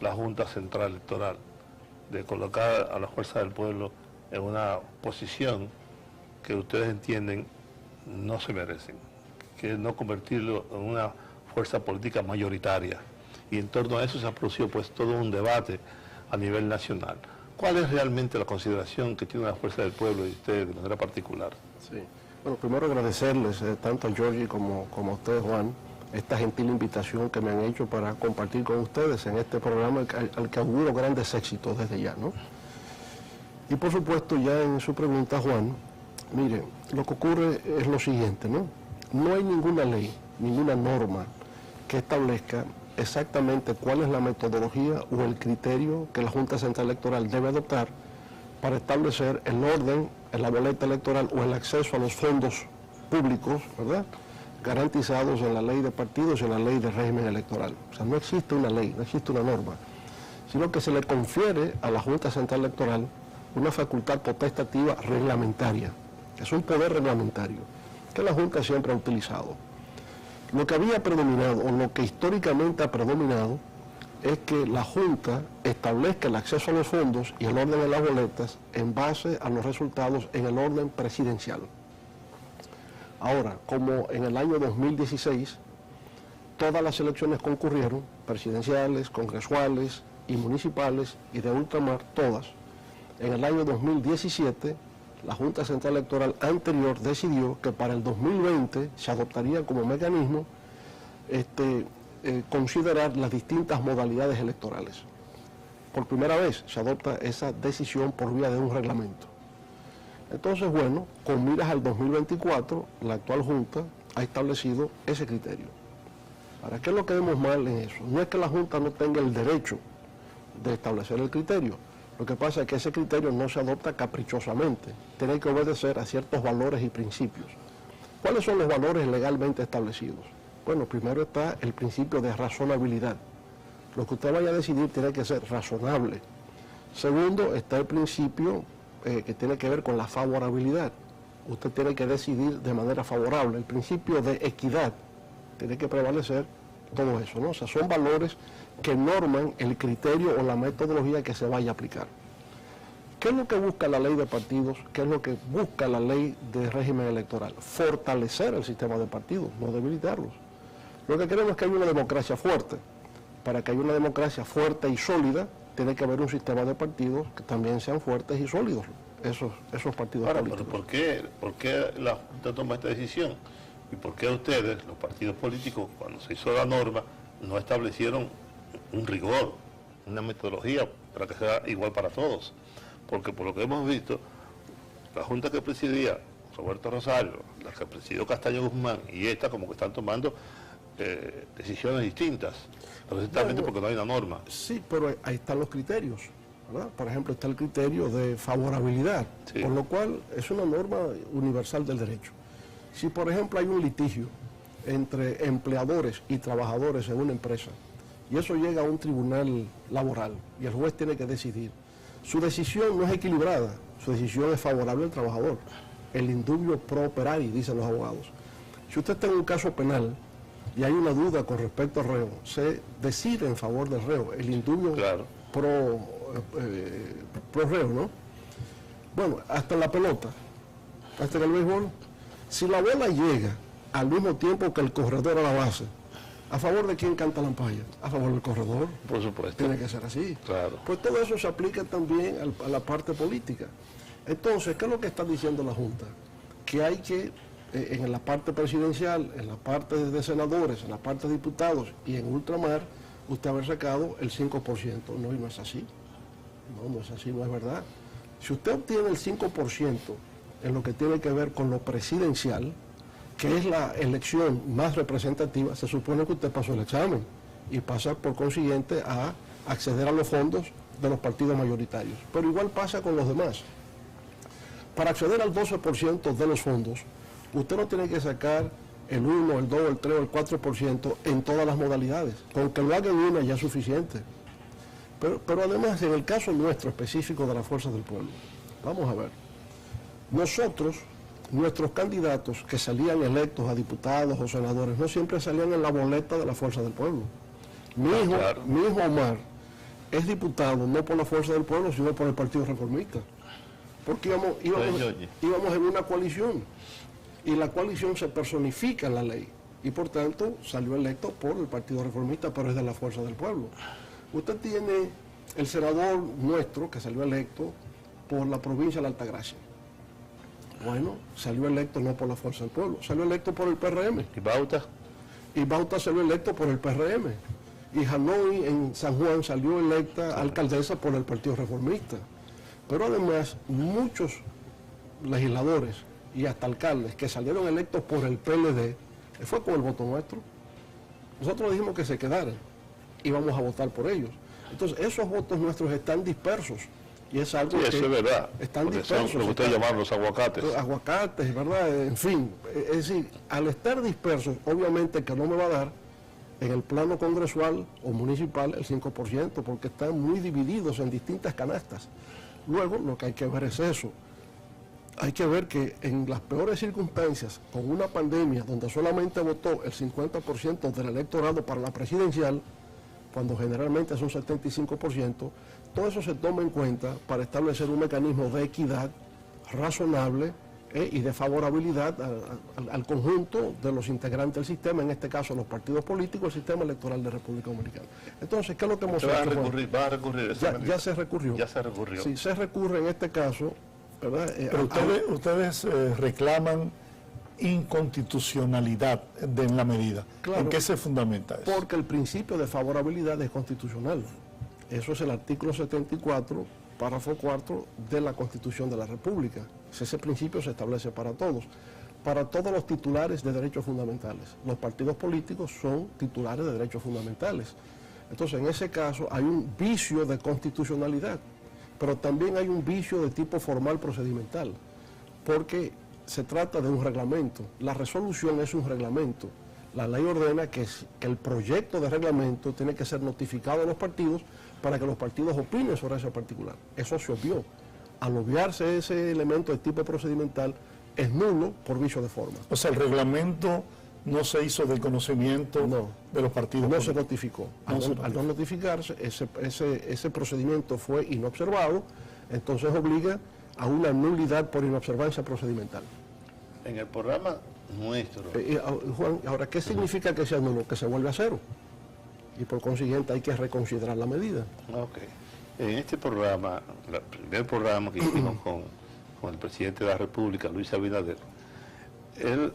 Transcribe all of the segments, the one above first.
la Junta Central Electoral, de colocar a la Fuerza del Pueblo en una posición que ustedes entienden no se merecen, que es no convertirlo en una fuerza política mayoritaria. Y en torno a eso se ha producido pues todo un debate a nivel nacional. ¿Cuál es realmente la consideración que tiene la Fuerza del Pueblo y ustedes de manera particular? Sí. Bueno, primero agradecerles tanto a Georgie como a usted, Juan, esta gentil invitación que me han hecho para compartir con ustedes en este programa al que auguro grandes éxitos desde ya, ¿no? Y por supuesto, ya en su pregunta, Juan, mire, lo que ocurre es lo siguiente, ¿no? No hay ninguna ley, ninguna norma que establezca exactamente cuál es la metodología o el criterio que la Junta Central Electoral debe adoptar para establecer el orden en la boleta electoral o el acceso a los fondos públicos, ¿verdad?, garantizados en la ley de partidos y en la ley de régimen electoral. O sea, no existe una ley, no existe una norma, sino que se le confiere a la Junta Central Electoral una facultad potestativa reglamentaria, que es un poder reglamentario, que la Junta siempre ha utilizado. Lo que había predominado, o lo que históricamente ha predominado, es que la Junta establezca el acceso a los fondos y el orden de las boletas en base a los resultados en el orden presidencial. Ahora, como en el año 2016, todas las elecciones concurrieron, presidenciales, congresuales y municipales y de ultramar, todas. En el año 2017, la Junta Central Electoral anterior decidió que para el 2020 se adoptaría como mecanismo considerar las distintas modalidades electorales. Por primera vez se adopta esa decisión por vía de un reglamento. Entonces, bueno, con miras al 2024, la actual Junta ha establecido ese criterio. ¿Para qué es lo que vemos mal en eso? No es que la Junta no tenga el derecho de establecer el criterio. Lo que pasa es que ese criterio no se adopta caprichosamente. Tiene que obedecer a ciertos valores y principios. ¿Cuáles son los valores legalmente establecidos? Bueno, primero está el principio de razonabilidad. Lo que usted vaya a decidir tiene que ser razonable. Segundo, está el principio que tiene que ver con la favorabilidad. Usted tiene que decidir de manera favorable. El principio de equidad tiene que prevalecer todo eso, ¿no? O sea, son valores que norman el criterio o la metodología que se vaya a aplicar. ¿Qué es lo que busca la ley de partidos? ¿Qué es lo que busca la ley de régimen electoral? Fortalecer el sistema de partidos, no debilitarlos. Lo que queremos es que haya una democracia fuerte. Para que haya una democracia fuerte y sólida, tiene que haber un sistema de partidos que también sean fuertes y sólidos, esos partidos políticos. Pero ¿por qué la Junta toma esta decisión? ¿Y por qué ustedes, los partidos políticos, cuando se hizo la norma, no establecieron un rigor, una metodología para que sea igual para todos? Porque por lo que hemos visto, la Junta que presidía Roberto Rosario, la que presidió Castaño Guzmán y esta como que están tomando decisiones distintas, precisamente porque no hay una norma. Sí, pero ahí están los criterios, ¿verdad? Por ejemplo, está el criterio de favorabilidad, sí, por lo cual es una norma universal del derecho. Si, por ejemplo, hay un litigio entre empleadores y trabajadores en una empresa, y eso llega a un tribunal laboral, y el juez tiene que decidir, su decisión no es equilibrada, su decisión es favorable al trabajador. El indubio pro operario, dicen los abogados. Si usted está en un caso penal y hay una duda con respecto al reo, se decide en favor del reo, el indubio pro reo, ¿no? Bueno, hasta en la pelota, hasta en el béisbol, si la bola llega al mismo tiempo que el corredor a la base, ¿a favor de quién canta la ampalla? A favor del corredor. Por supuesto. Tiene que ser así. Claro. Pues todo eso se aplica también a la parte política. Entonces, ¿qué es lo que está diciendo la Junta? Que hay que, en la parte presidencial, en la parte de senadores, en la parte de diputados y en ultramar, usted haber sacado el 5%. No, y no es así. No es así, no es verdad. Si usted obtiene el 5% en lo que tiene que ver con lo presidencial, que es la elección más representativa, se supone que usted pasó el examen y pasa por consiguiente a acceder a los fondos de los partidos mayoritarios. Pero igual pasa con los demás. Para acceder al 12% de los fondos, usted no tiene que sacar el 1, el 2, el 3 o el 4% en todas las modalidades. Con que lo haga en una ya es suficiente. Pero además, en el caso nuestro específico de la Fuerza del Pueblo, vamos a ver, nosotros, nuestros candidatos que salían electos a diputados o senadores, no siempre salían en la boleta de la Fuerza del Pueblo. Mi hijo, claro. mi hijo Omar es diputado no por la Fuerza del Pueblo, sino por el Partido Reformista. Porque íbamos en una coalición, y la coalición se personifica en la ley, y por tanto salió electo por el Partido Reformista, pero es de la Fuerza del Pueblo. Usted tiene el senador nuestro, que salió electo por la provincia de la Altagracia. Bueno, salió electo no por la Fuerza del Pueblo, salió electo por el PRM. ¿Y Bauta? Y Bauta salió electo por el PRM. Y Hanoi en San Juan salió electa alcaldesa por el Partido Reformista. Pero además, muchos legisladores y hasta alcaldes que salieron electos por el PLD, fue con el voto nuestro. Nosotros dijimos que se quedaran y vamos a votar por ellos. Entonces, esos votos nuestros están dispersos. Y es algo sí, que eso es verdad. Están dispersos. Son lo que ustedes llaman los aguacates. Aguacates, ¿verdad? En fin, es decir, al estar dispersos, obviamente que no me va a dar en el plano congresual o municipal el 5%, porque están muy divididos en distintas canastas. Luego, lo que hay que ver es eso. Hay que ver que en las peores circunstancias, con una pandemia donde solamente votó el 50% del electorado para la presidencial, cuando generalmente son 75%, todo eso se toma en cuenta para establecer un mecanismo de equidad razonable y de favorabilidad al conjunto de los integrantes del sistema, en este caso los partidos políticos, el sistema electoral de República Dominicana. Entonces, ¿qué es lo que hemos hecho? ¿Va a recurrir? Ya se recurrió. Ya se recurrió. Sí, se recurre en este caso, ¿verdad? Pero ustedes reclaman inconstitucionalidad en la medida. Claro, ¿en qué se fundamenta eso? Porque el principio de favorabilidad es constitucional. Eso es el artículo 74, párrafo 4 de la Constitución de la República. Ese principio se establece para todos los titulares de derechos fundamentales. Los partidos políticos son titulares de derechos fundamentales. Entonces, en ese caso hay un vicio de constitucionalidad, pero también hay un vicio de tipo formal procedimental, porque se trata de un reglamento. La resolución es un reglamento. La ley ordena que el proyecto de reglamento tiene que ser notificado a los partidos para que los partidos opinen sobre ese particular. Eso se obvió. Al obviarse ese elemento de tipo procedimental, es nulo por vicio de forma. O sea, el reglamento no se hizo del conocimiento de los partidos. No se notificó. Al no notificarse, ese procedimiento fue inobservado, entonces obliga a una nulidad por inobservancia procedimental. En el programa nuestro... Juan, ahora, ¿qué significa que sea nulo? Que se vuelve a cero. Y por consiguiente hay que reconsiderar la medida. Ok. En este programa, el primer programa que hicimos con el presidente de la República, Luis Abinader, él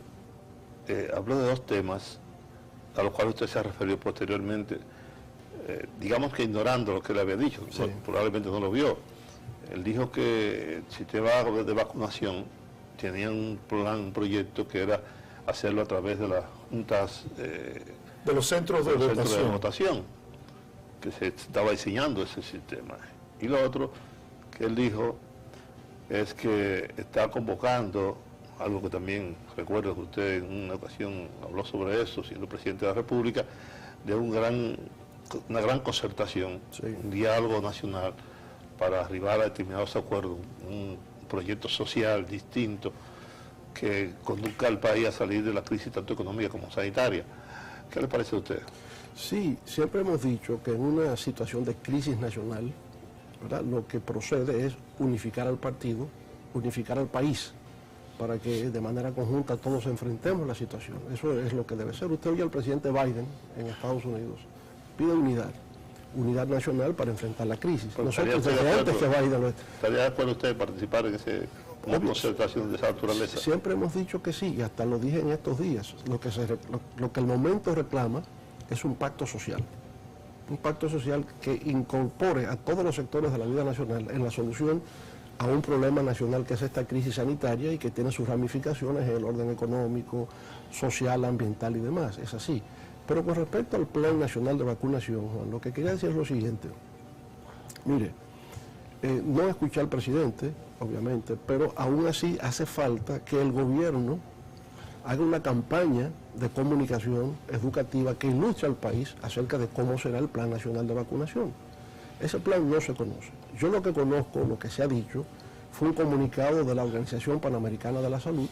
habló de dos temas a los cuales usted se ha referido posteriormente, digamos que ignorando lo que él había dicho, sí. Probablemente no lo vio. Él dijo que el sistema de vacunación tenía un proyecto que era hacerlo a través de las juntas... de los centros de votación, que se estaba diseñando ese sistema. Y lo otro que él dijo es que está convocando, algo que también recuerdo que usted en una ocasión habló sobre eso, siendo presidente de la República, de una gran concertación, sí. Un diálogo nacional para arribar a determinados acuerdos, un proyecto social distinto que conduzca al país a salir de la crisis tanto económica como sanitaria. ¿Qué le parece a usted? Sí, siempre hemos dicho que en una situación de crisis nacional, ¿verdad?, lo que procede es unificar al partido, unificar al país, para que de manera conjunta todos enfrentemos la situación. Eso es lo que debe ser. Usted oye al presidente Biden en Estados Unidos, pide unidad nacional para enfrentar la crisis. Nosotros desde antes que Biden lo... ¿Estaría de acuerdo usted participar en una concertación de esa naturaleza? Siempre hemos dicho que sí, y hasta lo dije en estos días. Lo que el momento reclama es un pacto social. Un pacto social que incorpore a todos los sectores de la vida nacional en la solución a un problema nacional que es esta crisis sanitaria y que tiene sus ramificaciones en el orden económico, social, ambiental y demás. Es así. Pero con respecto al Plan Nacional de Vacunación, Juan, lo que quería decir es lo siguiente. Mire, no escuché al presidente, obviamente, pero aún así hace falta que el gobierno haga una campaña de comunicación educativa que ilustre al país acerca de cómo será el Plan Nacional de Vacunación. Ese plan no se conoce. Yo lo que conozco, lo que se ha dicho, fue un comunicado de la Organización Panamericana de la Salud,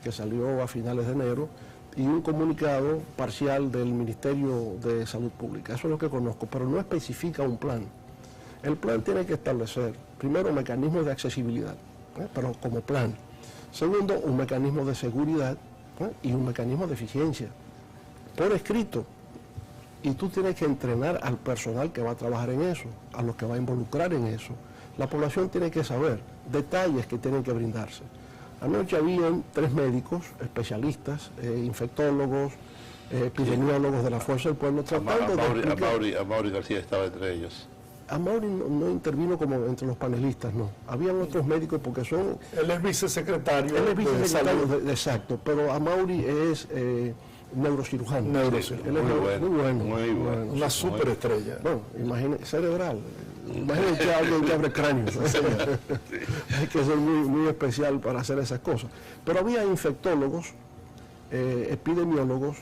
que salió a finales de enero, y un comunicado parcial del Ministerio de Salud Pública. Eso es lo que conozco, pero no especifica un plan. El plan tiene que establecer, primero, mecanismos de accesibilidad, pero como plan. Segundo, un mecanismo de seguridad y un mecanismo de eficiencia, por escrito. Y tú tienes que entrenar al personal que va a trabajar en eso, a los que va a involucrar en eso. La población tiene que saber detalles que tienen que brindarse. Anoche habían 3 médicos, especialistas, infectólogos, epidemiólogos de la Fuerza del Pueblo, tratando de explicar. Amaury García estaba entre ellos. Amaury no intervino como entre los panelistas, no. Habían otros médicos porque son... Él es vicesecretario. Él es vicesecretario, exacto, pero Amaury es neurocirujano. Él es muy bueno. Una superestrella. Bueno, imagínate, cerebral. Imagínate a alguien que abre cráneos. Hay que ser muy especial para hacer esas cosas. Pero había infectólogos, epidemiólogos,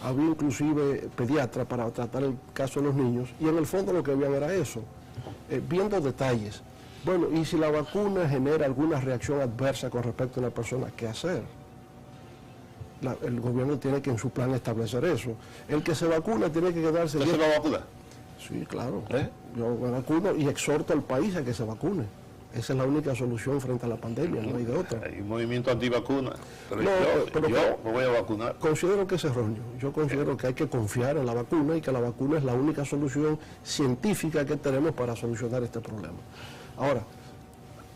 había inclusive pediatras para tratar el caso de los niños, y en el fondo lo que habían era eso, viendo detalles. Bueno, y si la vacuna genera alguna reacción adversa con respecto a una persona, ¿qué hacer? El gobierno tiene que en su plan establecer eso. El que se vacuna tiene que quedarse... ¿Usted se va a vacunar? Sí, claro. Yo me vacuno y exhorto al país a que se vacune. Esa es la única solución frente a la pandemia, no hay de otra. Hay un movimiento antivacuna, pero yo me voy a vacunar. Considero que es erróneo. Yo considero que hay que confiar en la vacuna y que la vacuna es la única solución científica que tenemos para solucionar este problema. Ahora,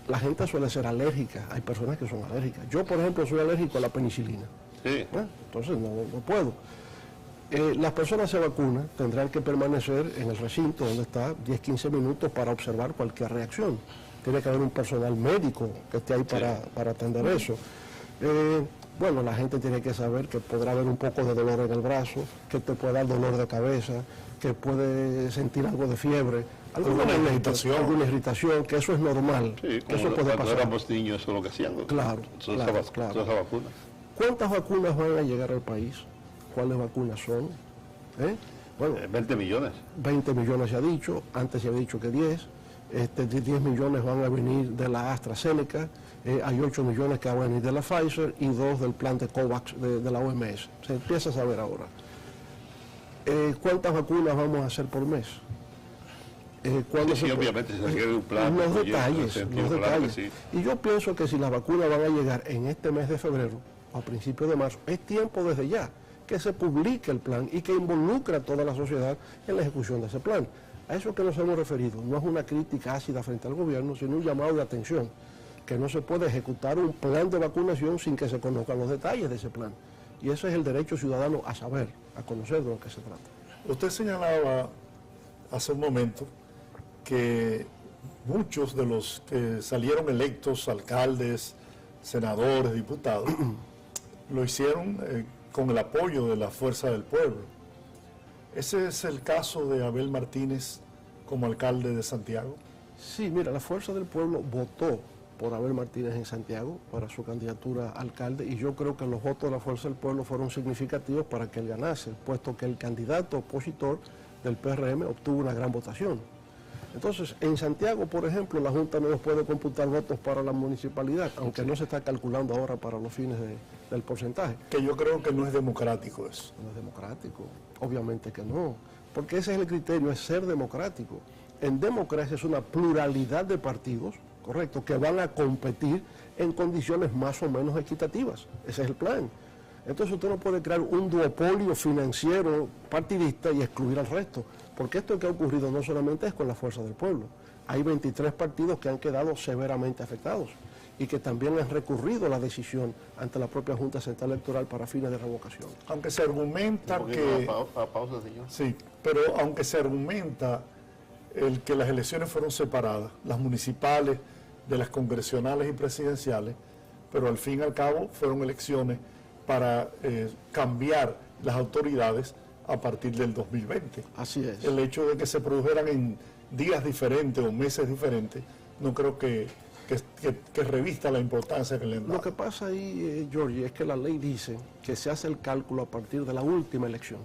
la gente suele ser alérgica. Hay personas que son alérgicas. Yo, por ejemplo, soy alérgico a la penicilina. Sí. Entonces no puedo. Las personas se vacunan, tendrán que permanecer en el recinto donde está 10-15 minutos para observar cualquier reacción. Tiene que haber un personal médico que esté ahí para atender eso. Bueno, la gente tiene que saber que podrá haber un poco de dolor en el brazo, que te puede dar dolor de cabeza, que puede sentir algo de fiebre, alguna irritación, que eso es normal. Sí, que eso puede pasar. Cuando éramos niños, eso es lo que hacían. Claro. Esa vacuna. ¿Cuántas vacunas van a llegar al país? ¿Cuáles vacunas son? Bueno, 20 millones. 20 millones se ha dicho, antes se había dicho que 10. 10 millones van a venir de la AstraZeneca, hay 8 millones que van a venir de la Pfizer y 2 del plan de COVAX de la OMS. Se empieza a saber ahora. ¿Cuántas vacunas vamos a hacer por mes? Sí, obviamente se requiere un plan. Los detalles. Sí. Y yo pienso que si las vacunas van a llegar en este mes de febrero o a principios de marzo, es tiempo desde ya que se publique el plan y que involucre a toda la sociedad en la ejecución de ese plan. A eso que nos hemos referido no es una crítica ácida frente al gobierno, sino un llamado de atención, que no se puede ejecutar un plan de vacunación sin que se conozcan los detalles de ese plan. Y ese es el derecho ciudadano a saber, a conocer de lo que se trata. Usted señalaba hace un momento que muchos de los que salieron electos, alcaldes, senadores, diputados, lo hicieron con el apoyo de la Fuerza del Pueblo. ¿Ese es el caso de Abel Martínez como alcalde de Santiago? Sí, mira, la Fuerza del Pueblo votó por Abel Martínez en Santiago para su candidatura a alcalde, y yo creo que los votos de la Fuerza del Pueblo fueron significativos para que él ganase, puesto que el candidato opositor del PRM obtuvo una gran votación. Entonces, en Santiago, por ejemplo, la Junta no nos puede computar votos para la municipalidad, aunque no se está calculando ahora para los fines del porcentaje. Que yo creo que no es democrático eso. No es democrático, obviamente que no, porque ese es el criterio, es ser democrático. En democracia es una pluralidad de partidos, correcto, que van a competir en condiciones más o menos equitativas. Ese es el plan. Entonces usted no puede crear un duopolio financiero partidista y excluir al resto, porque esto que ha ocurrido no solamente es con la Fuerza del Pueblo. Hay 23 partidos que han quedado severamente afectados y que también han recurrido la decisión ante la propia Junta Central Electoral para fines de revocación. Aunque se argumenta que... Pausa, señor. Sí, pero aunque se argumenta el que las elecciones fueron separadas, las municipales de las congresionales y presidenciales, pero al fin y al cabo fueron elecciones para cambiar las autoridades a partir del 2020. Así es. El hecho de que se produjeran en días diferentes o meses diferentes, no creo que revista la importancia que le han dado. Lo que pasa ahí, Georgie, es que la ley dice que se hace el cálculo a partir de la última elección.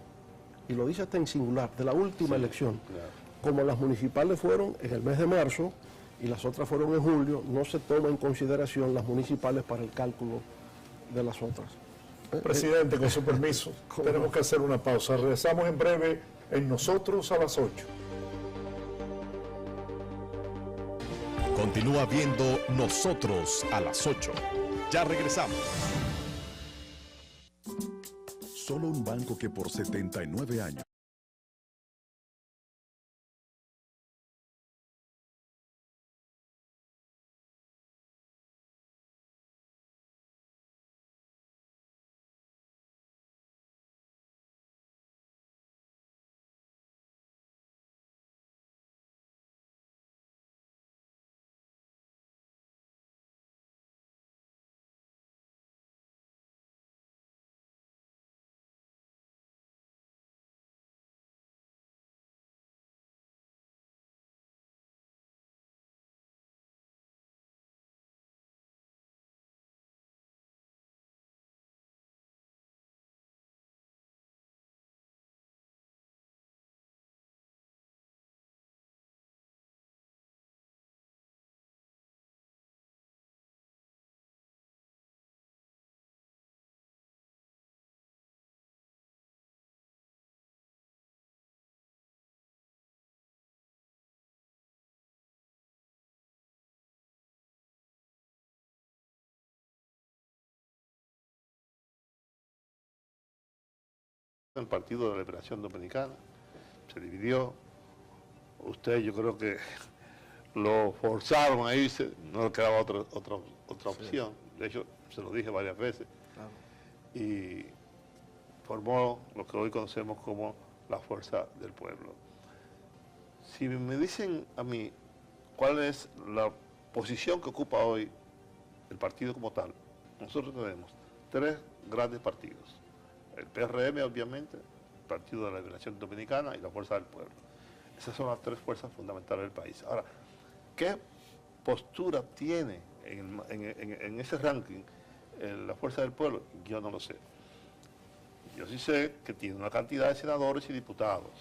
Y lo dice hasta en singular, de la última elección. Claro. Como las municipales fueron en el mes de marzo y las otras fueron en julio, no se toma en consideración las municipales para el cálculo de las otras. Presidente, con su permiso, tenemos que hacer una pausa. Regresamos en breve en Nosotros a las 8. Continúa viendo Nosotros a las 8. Ya regresamos. Solo un banco que por 79 años. El Partido de la Liberación Dominicana se dividió. Usted, yo creo que lo forzaron a irse, no le quedaba otra opción. De hecho, se lo dije varias veces. Y formó lo que hoy conocemos como la Fuerza del Pueblo. Si me dicen a mí cuál es la posición que ocupa hoy el partido como tal, nosotros tenemos tres grandes partidos. El PRM, obviamente, el Partido de la Liberación Dominicana y la Fuerza del Pueblo. Esas son las tres fuerzas fundamentales del país. Ahora, ¿qué postura tiene en ese ranking la Fuerza del Pueblo? Yo no lo sé. Yo sí sé que tiene una cantidad de senadores y diputados,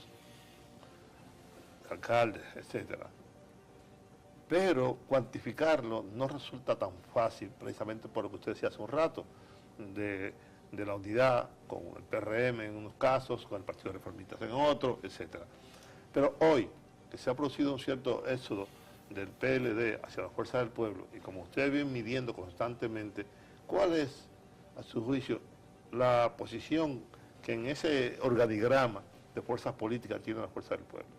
alcaldes, etcétera. Pero cuantificarlo no resulta tan fácil, precisamente por lo que usted decía hace un rato, de la unidad con el PRM en unos casos, con el Partido Reformista en otros, etcétera. Pero hoy, que se ha producido un cierto éxodo del PLD hacia la Fuerza del Pueblo, y como ustedes vienen midiendo constantemente, ¿cuál es, a su juicio, la posición que en ese organigrama de fuerzas políticas tiene la Fuerza del Pueblo?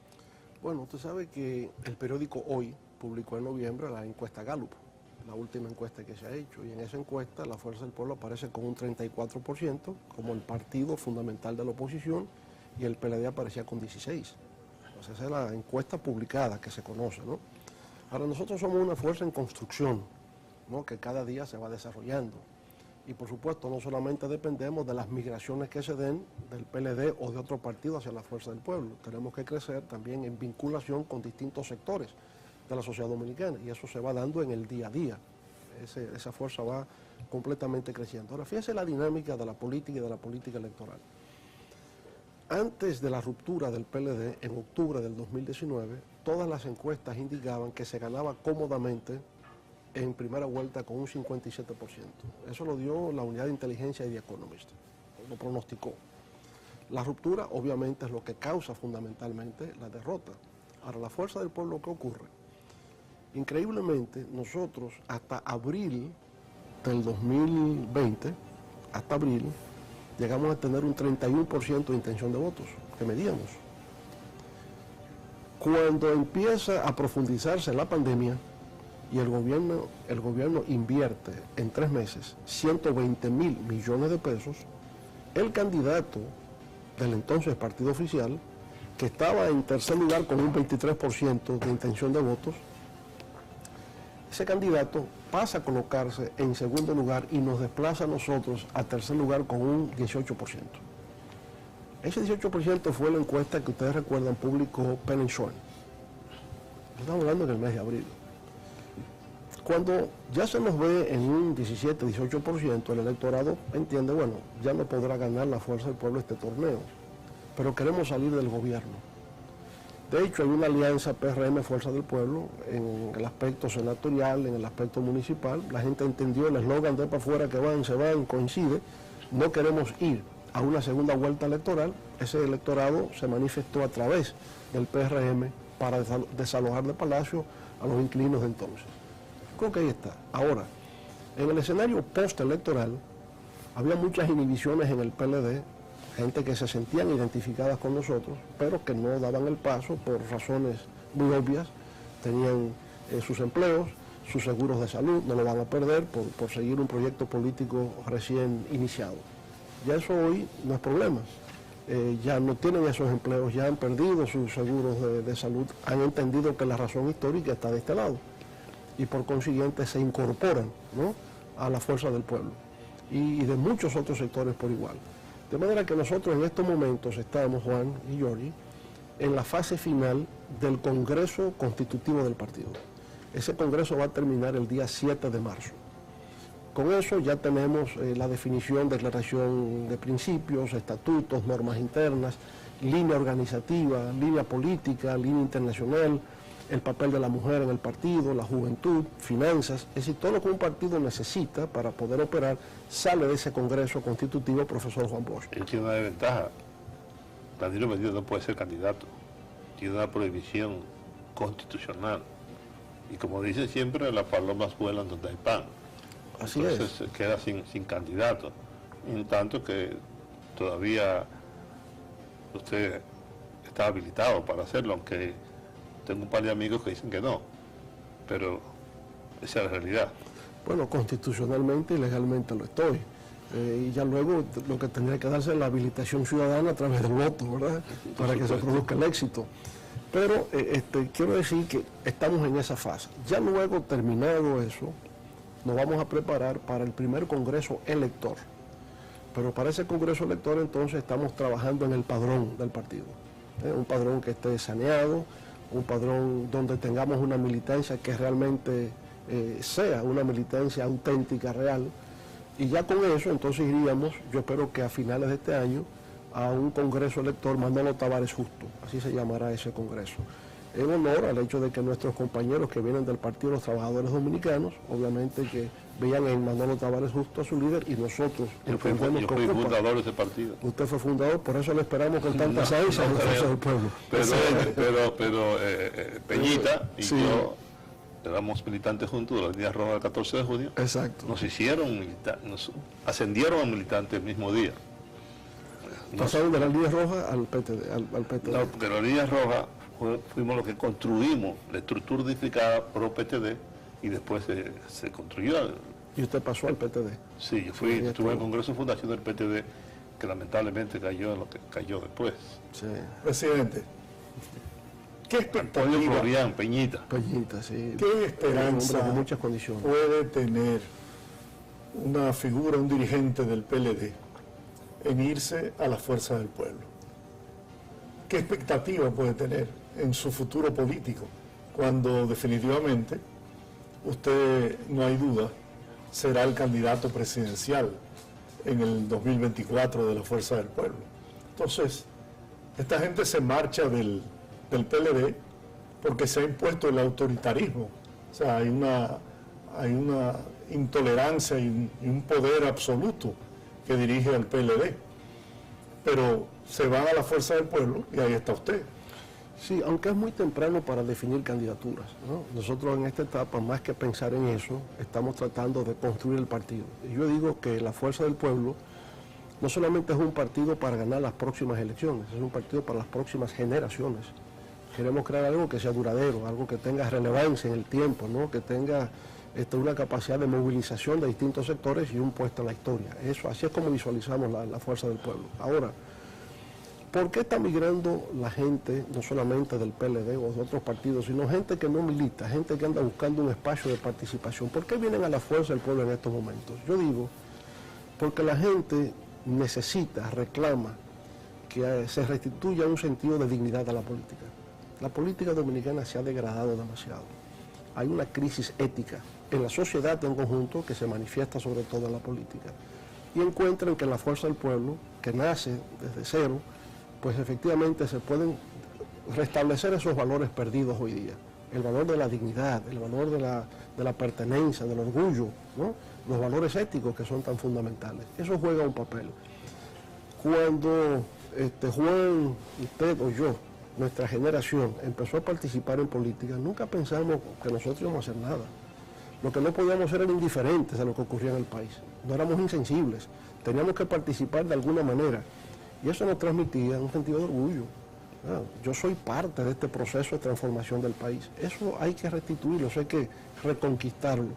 Bueno, usted sabe que el periódico Hoy publicó en noviembre la encuesta Gallup, la última encuesta que se ha hecho, y en esa encuesta la Fuerza del Pueblo aparece con un 34% como el partido fundamental de la oposición, y el PLD aparecía con 16%. Entonces esa es la encuesta publicada que se conoce, ¿no? Ahora, nosotros somos una fuerza en construcción, ¿no?, que cada día se va desarrollando. Y por supuesto no solamente dependemos de las migraciones que se den del PLD o de otro partido hacia la Fuerza del Pueblo, tenemos que crecer también en vinculación con distintos sectores de la sociedad dominicana, y eso se va dando en el día a día. Esa fuerza va completamente creciendo. Ahora, fíjese la dinámica de la política y de la política electoral. Antes de la ruptura del PLD, en octubre del 2019, todas las encuestas indicaban que se ganaba cómodamente en primera vuelta con un 57%. Eso lo dio la unidad de inteligencia y The Economist, lo pronosticó. La ruptura obviamente es lo que causa fundamentalmente la derrota. Ahora, la Fuerza del Pueblo, ¿qué ocurre? Increíblemente, nosotros hasta abril del 2020, hasta abril, llegamos a tener un 31% de intención de votos, que medíamos. Cuando empieza a profundizarse la pandemia y el gobierno invierte en 3 meses 120.000 millones de pesos, el candidato del entonces partido oficial, que estaba en tercer lugar con un 23% de intención de votos, ese candidato pasa a colocarse en segundo lugar y nos desplaza a nosotros a tercer lugar con un 18%. Ese 18% fue la encuesta que ustedes recuerdan publicó Penn & Shorn. Estamos hablando en el mes de abril. Cuando ya se nos ve en un 17-18%, el electorado entiende, bueno, ya no podrá ganar la Fuerza del Pueblo este torneo, pero queremos salir del gobierno. De hecho, hay una alianza PRM-Fuerza del Pueblo en el aspecto senatorial, en el aspecto municipal. La gente entendió el eslogan de para afuera que van, se van, coincide, no queremos ir a una segunda vuelta electoral. Ese electorado se manifestó a través del PRM para desalojar de Palacio a los inquilinos de entonces. Creo que ahí está. Ahora, en el escenario postelectoral, había muchas inhibiciones en el PLD, gente que se sentían identificadas con nosotros, pero que no daban el paso por razones muy obvias. Tenían sus empleos, sus seguros de salud, no lo van a perder por seguir un proyecto político recién iniciado. Ya eso hoy no es problema. Ya no tienen esos empleos, ya han perdido sus seguros de salud, han entendido que la razón histórica está de este lado y por consiguiente se incorporan, ¿no?, a la fuerza del pueblo y de muchos otros sectores por igual. De manera que nosotros en estos momentos estamos, Juan y Giorgi, en la fase final del Congreso Constitutivo del partido. Ese Congreso va a terminar el día 7 de marzo. Con eso ya tenemos la definición, declaración de principios, estatutos, normas internas, línea organizativa, línea política, línea internacional, el papel de la mujer en el partido, la juventud, finanzas, es decir, todo lo que un partido necesita para poder operar sale de ese Congreso Constitutivo, profesor Juan Bosch. Él tiene una desventaja. Danilo Medina no puede ser candidato. Tiene una prohibición constitucional. Y como dicen siempre, las palomas vuelan donde hay pan. Así Entonces es. se queda sin candidato. En tanto que todavía usted está habilitado para hacerlo, aunque tengo un par de amigos que dicen que no. Pero esa es la realidad. Bueno, constitucionalmente y legalmente lo estoy. Y ya luego lo que tendría que darse es la habilitación ciudadana a través del voto, ¿verdad? Para que se produzca el éxito. Pero quiero decir que estamos en esa fase. Ya luego, terminado eso, nos vamos a preparar para el primer Congreso elector. Pero para ese Congreso elector entonces estamos trabajando en el padrón del partido. Un padrón que esté saneado, un padrón donde tengamos una militancia que realmente sea una militancia auténtica, real. Y ya con eso entonces iríamos, yo espero que a finales de este año, a un Congreso elector Manolo Tavares Justo, así se llamará ese Congreso. En honor al hecho de que nuestros compañeros que vienen del Partido de los Trabajadores Dominicanos, obviamente que vean en Manolo Tavares Justo a su líder y nosotros Yo fui fundador de ese partido. Usted fue fundador, por eso le esperamos con tanta ansias en la Fuerza del Pueblo. Pero Peñita y sí. yo éramos militantes juntos de la Línea Roja del 14 de junio. Exacto. Nos ascendieron a militantes el mismo día. Pasaron de la Línea Roja al PTD. Al PTD. No, porque la Línea Roja fuimos los que construimos la estructura unificada pro PTD y después se construyó. ¿Y usted pasó al PTD? Sí, yo estuve en el Congreso de Fundación del PTD, que lamentablemente cayó en lo que cayó después. Sí. Presidente, ¿qué expectativa, Florian, Peñita, sí. qué esperanza con muchas condiciones puede tener una figura, un dirigente del PLD en irse a la Fuerza del Pueblo? ¿Qué expectativa puede tener en su futuro político cuando definitivamente usted, no hay duda, será el candidato presidencial en el 2024 de la Fuerza del Pueblo? Entonces, esta gente se marcha del PLD porque se ha impuesto el autoritarismo. O sea, hay una intolerancia y un poder absoluto que dirige al PLD. Pero se van a la Fuerza del Pueblo y ahí está usted. Sí, aunque es muy temprano para definir candidaturas, ¿no? Nosotros en esta etapa, más que pensar en eso, estamos tratando de construir el partido. Y yo digo que la Fuerza del Pueblo no solamente es un partido para ganar las próximas elecciones, es un partido para las próximas generaciones. Queremos crear algo que sea duradero, algo que tenga relevancia en el tiempo, ¿no? Que tenga una capacidad de movilización de distintos sectores y un puesto en la historia. Eso, así es como visualizamos la Fuerza del Pueblo. Ahora, ¿por qué está migrando la gente, no solamente del PLD o de otros partidos, sino gente que no milita, gente que anda buscando un espacio de participación? ¿Por qué vienen a la Fuerza del Pueblo en estos momentos? Yo digo, porque la gente necesita, reclama que se restituya un sentido de dignidad a la política. La política dominicana se ha degradado demasiado. Hay una crisis ética en la sociedad en conjunto que se manifiesta sobre todo en la política. Y encuentran que en la Fuerza del Pueblo, que nace desde cero, pues efectivamente se pueden restablecer esos valores perdidos hoy día. el valor de la dignidad, el valor de la pertenencia, del orgullo, ¿no? Los valores éticos que son tan fundamentales. Eso juega un papel. Cuando Juan, usted o yo, nuestra generación, empezó a participar en política, nunca pensamos que nosotros íbamos a hacer nada. Lo que no podíamos hacer era indiferentes a lo que ocurría en el país. No éramos insensibles. Teníamos que participar de alguna manera. Y eso nos transmitía un sentido de orgullo. Yo soy parte de este proceso de transformación del país. Eso hay que restituirlo, eso hay que reconquistarlo.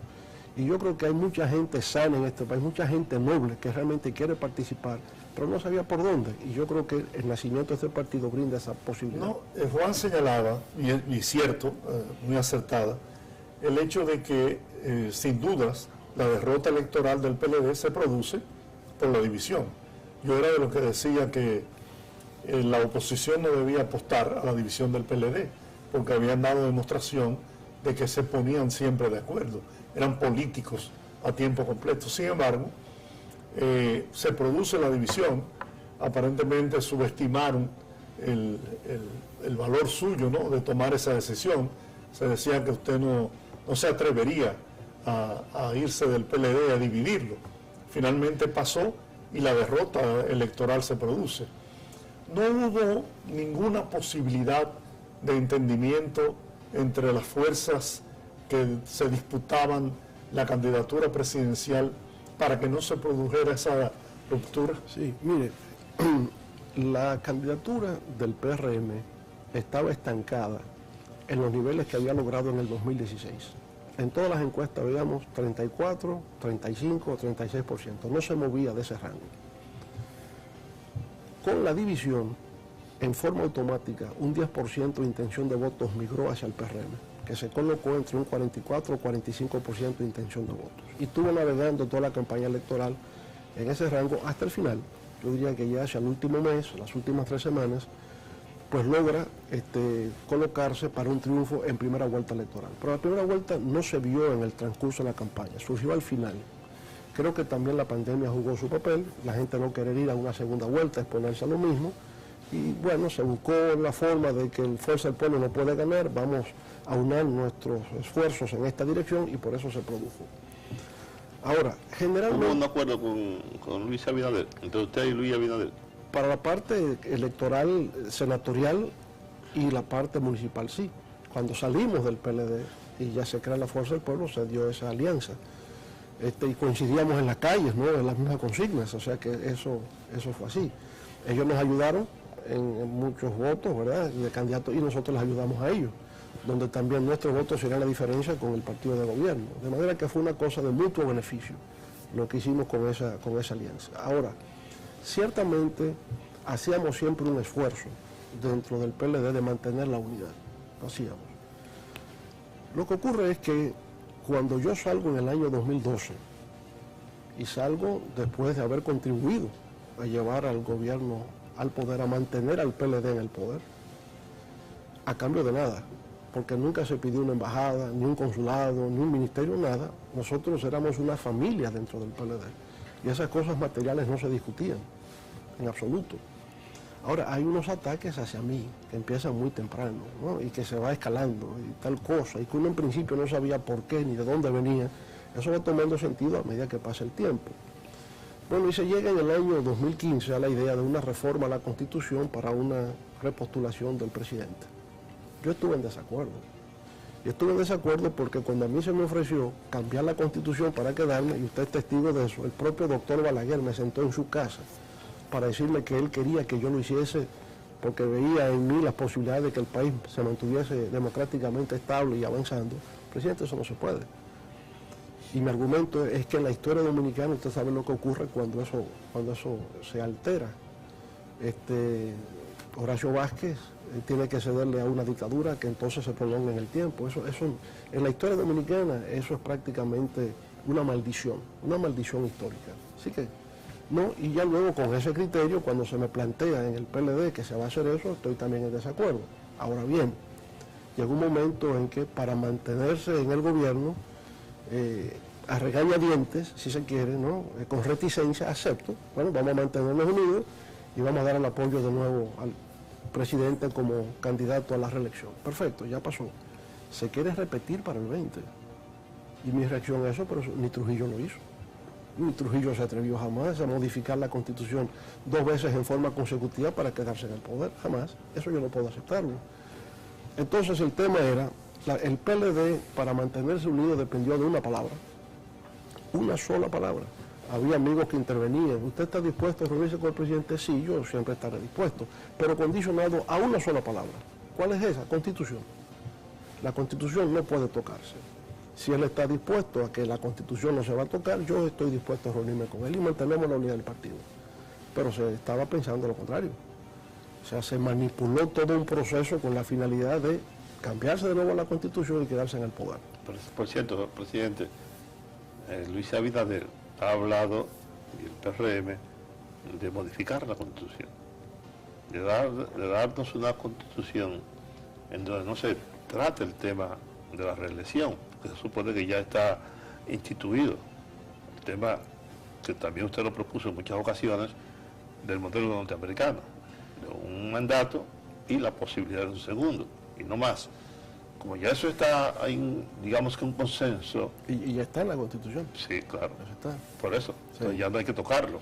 Y yo creo que hay mucha gente sana en este país, mucha gente noble que realmente quiere participar, pero no sabía por dónde. Y yo creo que el nacimiento de este partido brinda esa posibilidad. No, Juan señalaba, y cierto, muy acertada, el hecho de que, sin dudas, la derrota electoral del PLD se produce por la división. Yo era de los que decía que la oposición no debía apostar a la división del PLD, porque habían dado demostración de que se ponían siempre de acuerdo, eran políticos a tiempo completo. Sin embargo, se produce la división, aparentemente subestimaron el valor suyo, ¿no?, de tomar esa decisión. Se decía que usted no se atrevería a irse del PLD, a dividirlo. Finalmente pasó y la derrota electoral se produce. No hubo ninguna posibilidad de entendimiento entre las fuerzas que se disputaban la candidatura presidencial para que no se produjera esa ruptura. Sí, mire, la candidatura del PRM estaba estancada en los niveles que había logrado en el 2016. En todas las encuestas veíamos 34, 35, 36%. No se movía de ese rango. Con la división, en forma automática, un 10% de intención de votos migró hacia el PRM, que se colocó entre un 44 o 45% de intención de votos. Y estuvo navegando toda la campaña electoral en ese rango hasta el final. Yo diría que ya hacia el último mes, las últimas 3 semanas, pues logra colocarse para un triunfo en primera vuelta electoral. Pero la primera vuelta no se vio en el transcurso de la campaña, surgió al final. Creo que también la pandemia jugó su papel, la gente no querer ir a una segunda vuelta, exponerse a lo mismo, y bueno, se buscó la forma de que el Fuerza del Pueblo no puede ganar, vamos a unir nuestros esfuerzos en esta dirección y por eso se produjo. Ahora, generalmente... ¿Hubo un acuerdo con Luis Abinader, entre usted y Luis Abinader? Para la parte electoral, senatorial y la parte municipal, sí. Cuando salimos del PLD y ya se crea la Fuerza del Pueblo, se dio esa alianza. Y coincidíamos en las calles, ¿no?, en las mismas consignas, o sea que eso fue así. Ellos nos ayudaron en muchos votos, ¿verdad?, de candidatos, y nosotros les ayudamos a ellos, donde también nuestros votos serían la diferencia con el partido de gobierno. De manera que fue una cosa de mutuo beneficio lo que hicimos con esa alianza. Ahora, ciertamente hacíamos siempre un esfuerzo dentro del PLD de mantener la unidad, lo hacíamos. Lo que ocurre es que cuando yo salgo en el año 2012 y salgo después de haber contribuido a llevar al gobierno al poder, a mantener al PLD en el poder, a cambio de nada, porque nunca se pidió una embajada, ni un consulado, ni un ministerio, nada. Nosotros éramos una familia dentro del PLD y esas cosas materiales no se discutían en absoluto. Ahora, hay unos ataques hacia mí que empiezan muy temprano, ¿no?, y que se va escalando y tal cosa, y que uno en principio no sabía por qué ni de dónde venía. Eso va tomando sentido a medida que pasa el tiempo. Bueno, y se llega en el año 2015 a la idea de una reforma a la Constitución para una repostulación del presidente. Yo estuve en desacuerdo. Y estuve en desacuerdo porque cuando a mí se me ofreció cambiar la Constitución para quedarme, y usted es testigo de eso, el propio doctor Balaguer me sentó en su casa para decirme que él quería que yo lo hiciese porque veía en mí las posibilidades de que el país se mantuviese democráticamente estable y avanzando. Presidente, eso no se puede. Y mi argumento es que en la historia dominicana usted sabe lo que ocurre cuando eso se altera. Horacio Vázquez tiene que cederle a una dictadura que entonces se prolonga en el tiempo. Eso, en la historia dominicana eso es prácticamente una maldición histórica. Así que, no, y ya luego con ese criterio, cuando se me plantea en el PLD que se va a hacer eso, estoy también en desacuerdo. Ahora bien, llegó un momento en que para mantenerse en el gobierno, a regañadientes, si se quiere, ¿no?, con reticencia, acepto, bueno, vamos a mantenernos unidos y vamos a dar el apoyo de nuevo al presidente como candidato a la reelección. Perfecto, ya pasó. se quiere repetir para el 20. Y mi reacción a eso, pero ni Trujillo lo hizo. Ni Trujillo se atrevió jamás a modificar la Constitución 2 veces en forma consecutiva para quedarse en el poder, jamás. Eso yo no puedo aceptarlo. Entonces el tema era, el PLD para mantenerse unido dependió de una palabra, una sola palabra. Había amigos que intervenían. ¿Usted está dispuesto a reunirse con el presidente? Sí, yo siempre estaré dispuesto, pero condicionado a una sola palabra. ¿Cuál es esa? Constitución. La Constitución no puede tocarse. Si él está dispuesto a que la Constitución no se va a tocar, yo estoy dispuesto a reunirme con él y mantenemos la unidad del partido. Pero se estaba pensando lo contrario. O sea, se manipuló todo un proceso con la finalidad de cambiarse de nuevo a la Constitución y quedarse en el poder. Por cierto, presidente, Luis Abinader ha hablado, y el PRM, de modificar la Constitución, de darnos una Constitución en donde no se trate el tema de la reelección, que se supone que ya está instituido. El tema que también usted lo propuso en muchas ocasiones, del modelo norteamericano, de un mandato y la posibilidad de un segundo, y no más. Como ya eso está, hay, digamos que un consenso. Y ya está en la Constitución. Sí, claro. Eso está. Por eso, Sí. entonces ya no hay que tocarlo.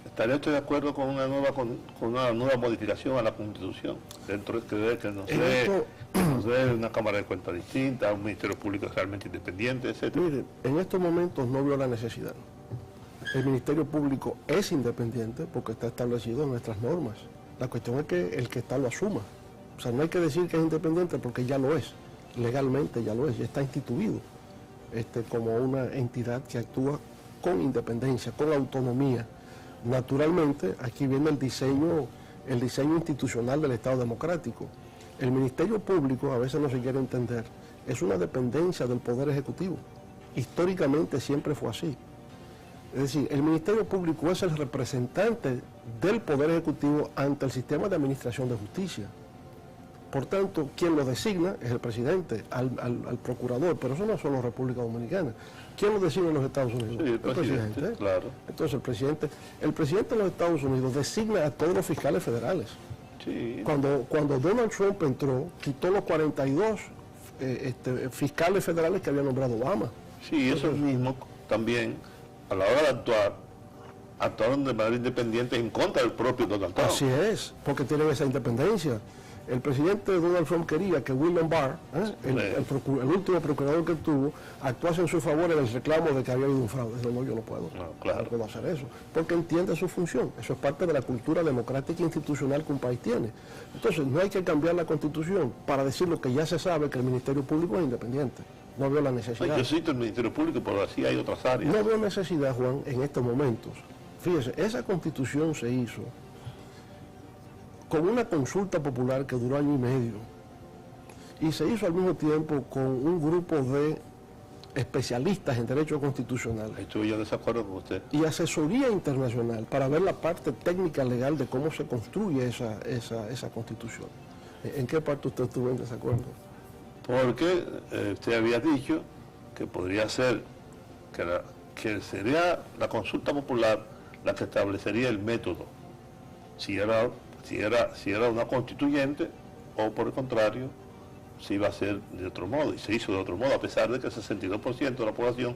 ¿Estaría usted de acuerdo con una nueva modificación a la Constitución? Dentro de que nos dé una Cámara de Cuentas distinta, un Ministerio Público realmente independiente, etcétera. Mire, en estos momentos no veo la necesidad. El Ministerio Público es independiente porque está establecido en nuestras normas. La cuestión es que el que está lo asuma. O sea, no hay que decir que es independiente porque ya lo es. Legalmente ya lo es, ya está instituido como una entidad que actúa con independencia, con autonomía. Naturalmente, aquí viene el diseño institucional del Estado democrático. El Ministerio Público, a veces no se quiere entender, es una dependencia del Poder Ejecutivo. Históricamente siempre fue así. Es decir, el Ministerio Público es el representante del Poder Ejecutivo ante el sistema de administración de justicia. Por tanto, quien lo designa es el presidente, al procurador, pero eso no es solo República Dominicana. ¿Quién lo designa en los Estados Unidos? Sí, el presidente, claro. Entonces el presidente de los Estados Unidos designa a todos los fiscales federales. Sí. Cuando Donald Trump entró, quitó los 42 fiscales federales que había nombrado Obama. Sí, eso mismo también, a la hora de actuaron de manera independiente en contra del propio Donald Trump. Así es, porque tienen esa independencia. El presidente Donald Trump quería que William Barr, el último procurador que tuvo, actuase en su favor en el reclamo de que había habido un fraude. No, yo no puedo. Claro. No puedo hacer eso, porque entiende su función. Eso es parte de la cultura democrática e institucional que un país tiene. Entonces, no hay que cambiar la Constitución para decir lo que ya se sabe, que el Ministerio Público es independiente. No veo la necesidad. Yo cito el Ministerio Público, pero así hay otras áreas. No veo necesidad, Juan, en estos momentos. Fíjese, esa Constitución se hizo con una consulta popular que duró 1 año y medio y se hizo al mismo tiempo con un grupo de especialistas en derecho constitucional Estoy yo en desacuerdo con usted. y asesoría internacional para ver la parte técnica legal de cómo se construye esa Constitución. ¿En qué parte usted estuvo en desacuerdo? Porque usted había dicho que podría ser que sería la consulta popular la que establecería el método, si era una constituyente o por el contrario, si iba a ser de otro modo, y se hizo de otro modo, a pesar de que el 62% de la población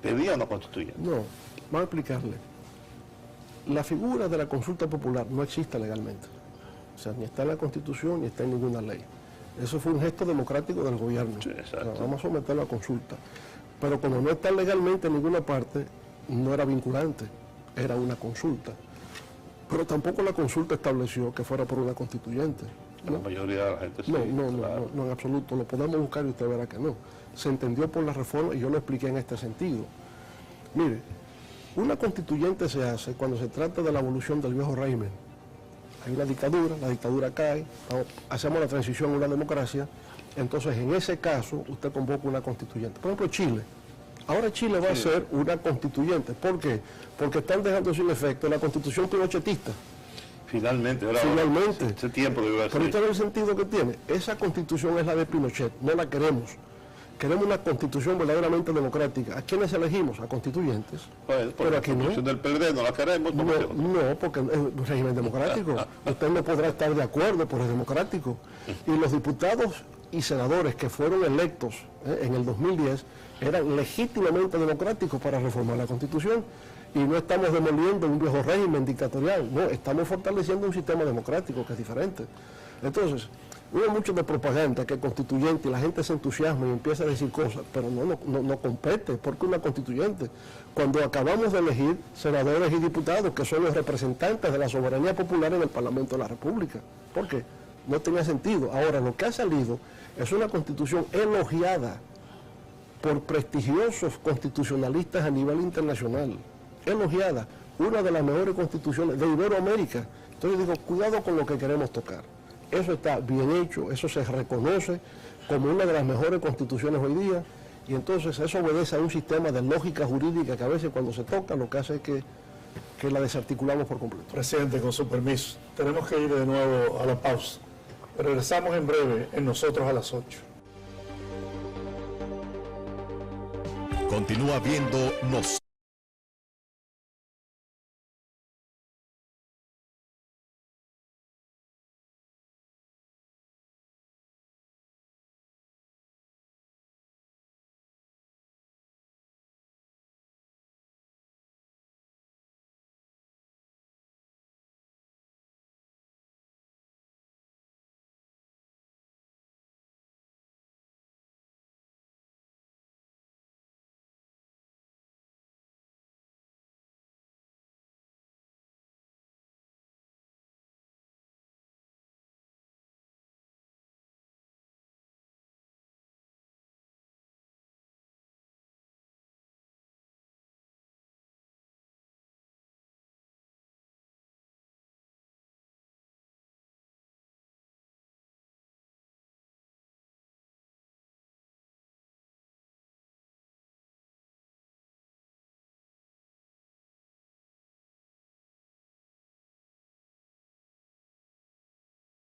pedía una constituyente. No, vamos a explicarle. La figura de la consulta popular no existe legalmente. O sea, ni está en la Constitución ni está en ninguna ley. Eso fue un gesto democrático del gobierno. Sí, exacto. O sea, vamos a someterlo a consulta. Pero como no está legalmente en ninguna parte, no era vinculante, era una consulta. Pero tampoco la consulta estableció que fuera por una constituyente. ¿No? La mayoría de la gente sí. No, claro. en absoluto. Lo podemos buscar y usted verá que no. Se entendió por la reforma y yo lo expliqué en este sentido. Mire, una constituyente se hace cuando se trata de la evolución del viejo régimen. Hay una dictadura, la dictadura cae, hacemos la transición a una democracia, entonces en ese caso usted convoca una constituyente. Por ejemplo, Chile. Ahora Chile va a ser una constituyente. ¿Por qué? Porque están dejando sin efecto la constitución pinochetista. Finalmente. Ese tiempo debió haber Pero usted ve el sentido que tiene. Esa constitución es la de Pinochet, no la queremos. Queremos una constitución verdaderamente democrática. ¿A quiénes elegimos? A constituyentes. Pues, pero aquí la constitución del PLD no la queremos. No, porque es un régimen democrático. Usted no podrá estar de acuerdo, pero es democrático. Y los diputados y senadores que fueron electos en el 2010 eran legítimamente democráticos para reformar la Constitución. Y no estamos demoliendo un viejo régimen dictatorial, no, estamos fortaleciendo un sistema democrático que es diferente. Entonces, hubo mucho de propaganda que constituyente y la gente se entusiasma y empieza a decir cosas, pero no compete, porque una constituyente, cuando acabamos de elegir senadores y diputados que son los representantes de la soberanía popular en el Parlamento de la República, ¿por qué? No tenía sentido. Ahora, lo que ha salido es una constitución elogiada por prestigiosos constitucionalistas a nivel internacional, elogiada, una de las mejores constituciones de Iberoamérica. Entonces digo, cuidado con lo que queremos tocar. Eso está bien hecho, eso se reconoce como una de las mejores constituciones hoy día, y entonces eso obedece a un sistema de lógica jurídica que a veces cuando se toca lo que hace es que la desarticulamos por completo. Presidente, con su permiso, tenemos que ir de nuevo a la pausa. Regresamos en breve en Nosotros a las 8. Continúa viendo Nosotros.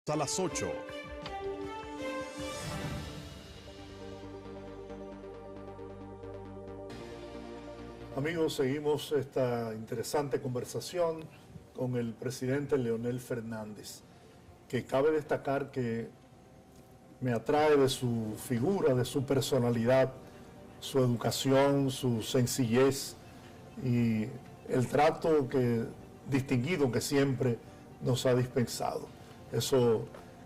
A las 8. Amigos, seguimos esta interesante conversación con el presidente Leonel Fernández, que cabe destacar que me atrae de su figura, de su personalidad, su educación, su sencillez y el trato distinguido que siempre nos ha dispensado. Eso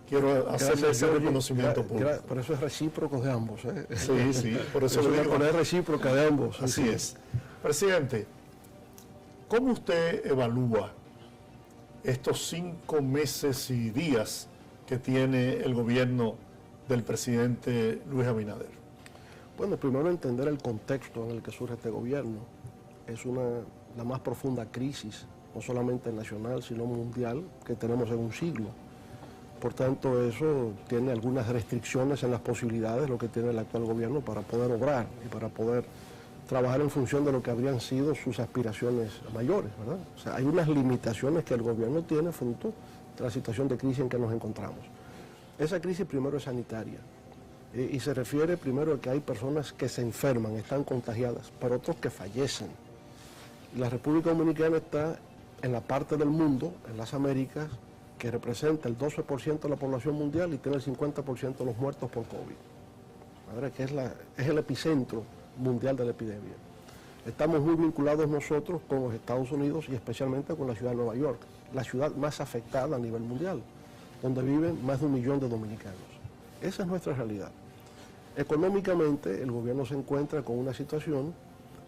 quiero hacerle ese reconocimiento público. Por eso es recíproco de ambos. Sí, por eso es lo una digo. poner recíproca de ambos. Así es. Presidente, ¿cómo usted evalúa estos 5 meses y días que tiene el gobierno del presidente Luis Abinader? Bueno, primero entender el contexto en el que surge este gobierno. Es la más profunda crisis, no solamente nacional, sino mundial, que tenemos en un siglo. Por tanto, eso tiene algunas restricciones en las posibilidades, lo que tiene el actual gobierno para poder obrar y para poder trabajar en función de lo que habrían sido sus aspiraciones mayores, ¿verdad? O sea, hay unas limitaciones que el gobierno tiene fruto de la situación de crisis en que nos encontramos. Esa crisis primero es sanitaria y se refiere primero a que hay personas que se enferman, están contagiadas, pero otros que fallecen. La República Dominicana está en la parte del mundo, en las Américas, que representa el 12% de la población mundial y tiene el 50% de los muertos por COVID. ¿Verdad? Que es el epicentro mundial de la epidemia. Estamos muy vinculados nosotros con los Estados Unidos y especialmente con la ciudad de Nueva York, la ciudad más afectada a nivel mundial, donde viven más de 1 millón de dominicanos. Esa es nuestra realidad. Económicamente, el gobierno se encuentra con una situación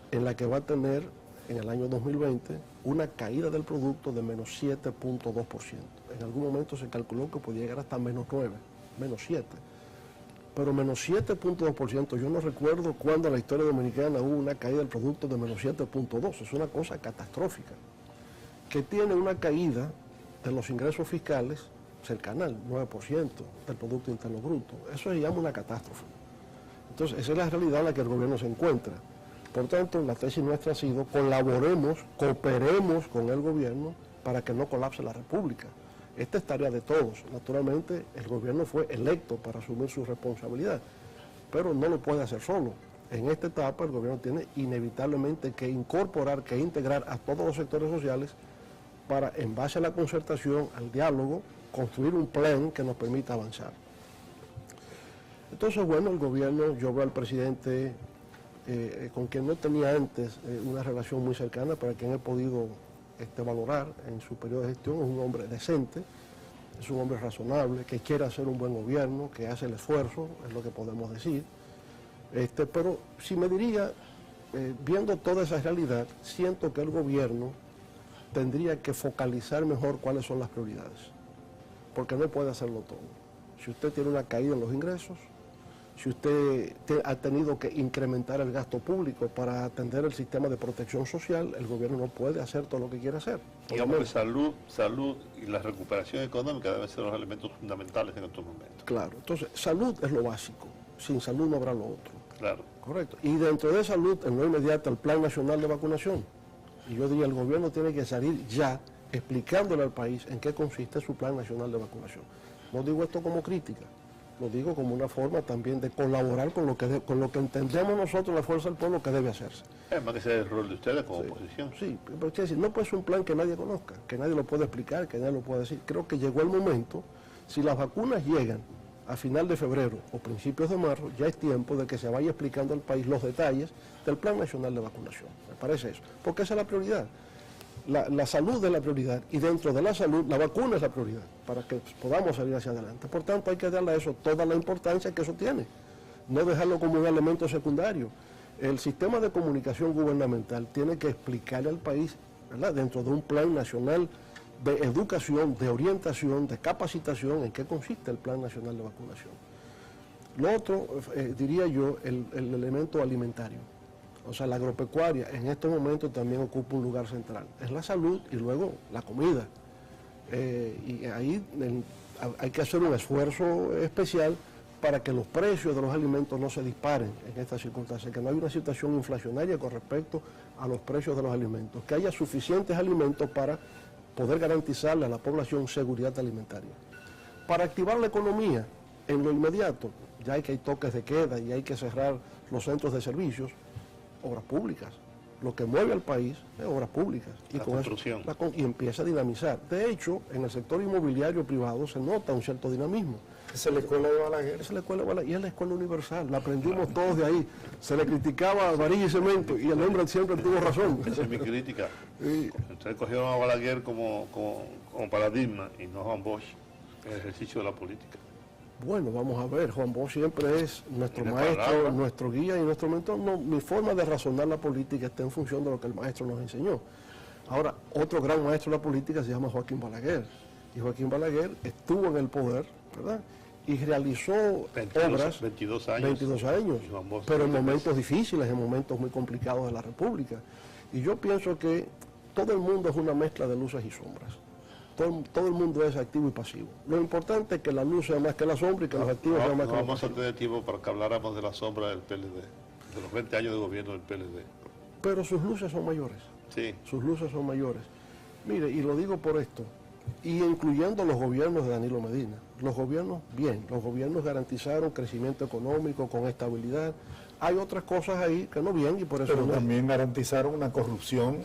en la que va a tener en el año 2020 una caída del producto de menos 7.2%. En algún momento se calculó que podía llegar hasta menos 9, menos 7. Pero menos 7.2%, yo no recuerdo cuándo en la historia dominicana hubo una caída del producto de menos 7.2%. Es una cosa catastrófica. Que tiene una caída de los ingresos fiscales cercana al 9% del Producto Interno Bruto. Eso se llama una catástrofe. Entonces, esa es la realidad en la que el gobierno se encuentra. Por tanto, la tesis nuestra ha sido colaboremos, cooperemos con el gobierno para que no colapse la República. Esta es tarea de todos. Naturalmente, el gobierno fue electo para asumir su responsabilidad, pero no lo puede hacer solo. En esta etapa, el gobierno tiene inevitablemente que incorporar, que integrar a todos los sectores sociales para, en base a la concertación, al diálogo, construir un plan que nos permita avanzar. Entonces, bueno, el gobierno, yo veo al presidente con quien no tenía antes una relación muy cercana, para quien he podido valorar en su periodo de gestión. Es un hombre decente, es un hombre razonable, que quiere hacer un buen gobierno, que hace el esfuerzo, es lo que podemos decir. Pero si me diría, viendo toda esa realidad, siento que el gobierno tendría que focalizar mejor cuáles son las prioridades, porque no puede hacerlo todo. Si usted tiene una caída en los ingresos, si usted ha tenido que incrementar el gasto público para atender el sistema de protección social, el gobierno no puede hacer todo lo que quiere hacer. Digamos que salud y la recuperación económica deben ser los elementos fundamentales en estos momentos. Claro, entonces salud es lo básico, sin salud no habrá lo otro. Claro. Correcto. Y dentro de salud, en lo inmediato, el Plan Nacional de Vacunación. Y yo diría, el gobierno tiene que salir ya explicándole al país en qué consiste su Plan Nacional de Vacunación. No digo esto como crítica, lo digo como una forma también de colaborar con lo que entendemos nosotros, la fuerza del pueblo, que debe hacerse. Además que ese es el rol de ustedes como oposición. Sí, pero es decir, no puede ser un plan que nadie conozca, que nadie lo pueda explicar, que nadie lo pueda decir. Creo que llegó el momento, si las vacunas llegan a final de febrero o principios de marzo, ya es tiempo de que se vaya explicando al país los detalles del Plan Nacional de Vacunación. Me parece eso, porque esa es la prioridad. La salud es la prioridad, y dentro de la salud la vacuna es la prioridad para que podamos salir hacia adelante. Por tanto, hay que darle a eso toda la importancia que eso tiene, no dejarlo como un elemento secundario. El sistema de comunicación gubernamental tiene que explicarle al país, ¿verdad?, dentro de un plan nacional de educación, de orientación, de capacitación, en qué consiste el Plan Nacional de Vacunación. Lo otro, diría yo, el elemento alimentario. O sea, la agropecuaria en estos momentos también ocupa un lugar central. Es la salud y luego la comida. Y ahí hay que hacer un esfuerzo especial para que los precios de los alimentos no se disparen en estas circunstancias, que no haya una situación inflacionaria con respecto a los precios de los alimentos, que haya suficientes alimentos para poder garantizarle a la población seguridad alimentaria. Para activar la economía en lo inmediato, ya que hay toques de queda y hay que cerrar los centros de servicios, obras públicas. Lo que mueve al país es obras públicas. Y la con construcción. Eso, y empieza a dinamizar. De hecho, en el sector inmobiliario privado se nota un cierto dinamismo. Esa es la escuela de Balaguer. Esa es la escuela de Balaguer, y es la escuela universal. La aprendimos todos de ahí. Se le criticaba a varilla y cemento, y el hombre siempre tuvo razón. Esa es mi crítica. Sí. Ustedes cogieron a Balaguer como paradigma y no a Juan Bosch en el ejercicio de la política. Bueno, vamos a ver, Juan Bosch siempre es nuestro Tiene maestro, palabra. nuestro guía y nuestro mentor. No, mi forma de razonar la política está en función de lo que el maestro nos enseñó. Ahora, otro gran maestro de la política se llama Joaquín Balaguer. Y Joaquín Balaguer estuvo en el poder, ¿verdad?, y realizó obras 22 años. 22 años, Y Juan Bosch, pero en momentos difíciles, en momentos muy complicados de la República. Y yo pienso que todo el mundo es una mezcla de luces y sombras. Todo el mundo es activo y pasivo. Lo importante es que la luz sea más que la sombra y que los activos sean más que los vamos a pasivos. tener tiempo para que habláramos de la sombra del PLD, de los 20 años de gobierno del PLD. Pero sus luces son mayores. Sí. Sus luces son mayores. Mire, y lo digo por esto, y incluyendo los gobiernos de Danilo Medina. Los gobiernos, bien, los gobiernos garantizaron crecimiento económico con estabilidad. Hay otras cosas ahí que no bien, y por eso Pero no- también garantizaron una corrupción.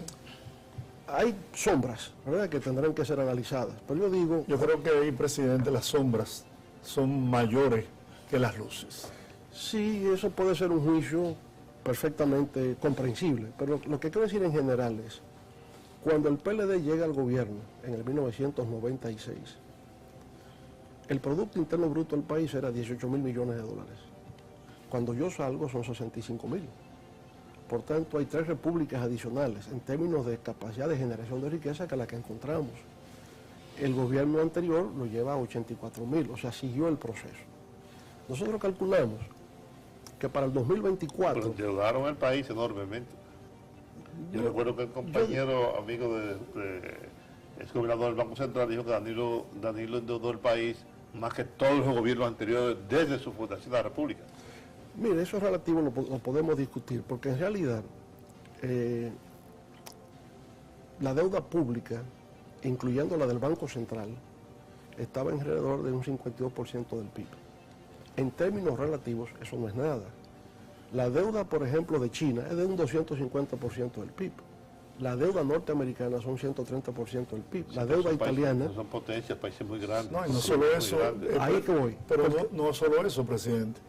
hay sombras, ¿verdad?, que tendrán que ser analizadas. Pero yo digo, Yo creo que ahí, presidente, las sombras son mayores que las luces. sí, eso puede ser un juicio perfectamente comprensible, pero lo que quiero decir en general es, cuando el PLD llega al gobierno en el 1996, el Producto Interno Bruto del país era 18.000 millones de dólares. Cuando yo salgo son 65.000. Por tanto, hay 3 repúblicas adicionales en términos de capacidad de generación de riqueza que la que encontramos. El gobierno anterior lo lleva a 84.000, o sea, siguió el proceso. Nosotros calculamos que para el 2024... Pero endeudaron el país enormemente. Yo recuerdo que el compañero amigo ex gobernador del Banco Central dijo que Danilo endeudó el país más que todos los gobiernos anteriores desde su fundación de la República. Mire, eso es relativo, lo podemos discutir, porque en realidad la deuda pública, incluyendo la del Banco Central, estaba en alrededor de un 52% del PIB. En términos relativos, eso no es nada. La deuda, por ejemplo, de China es de un 250% del PIB. La deuda norteamericana son 130% del PIB. La deuda italiana... Son potencias, países muy grandes. No, y no solo muy eso. grandes. Ahí que voy. Pero no solo eso, presidente.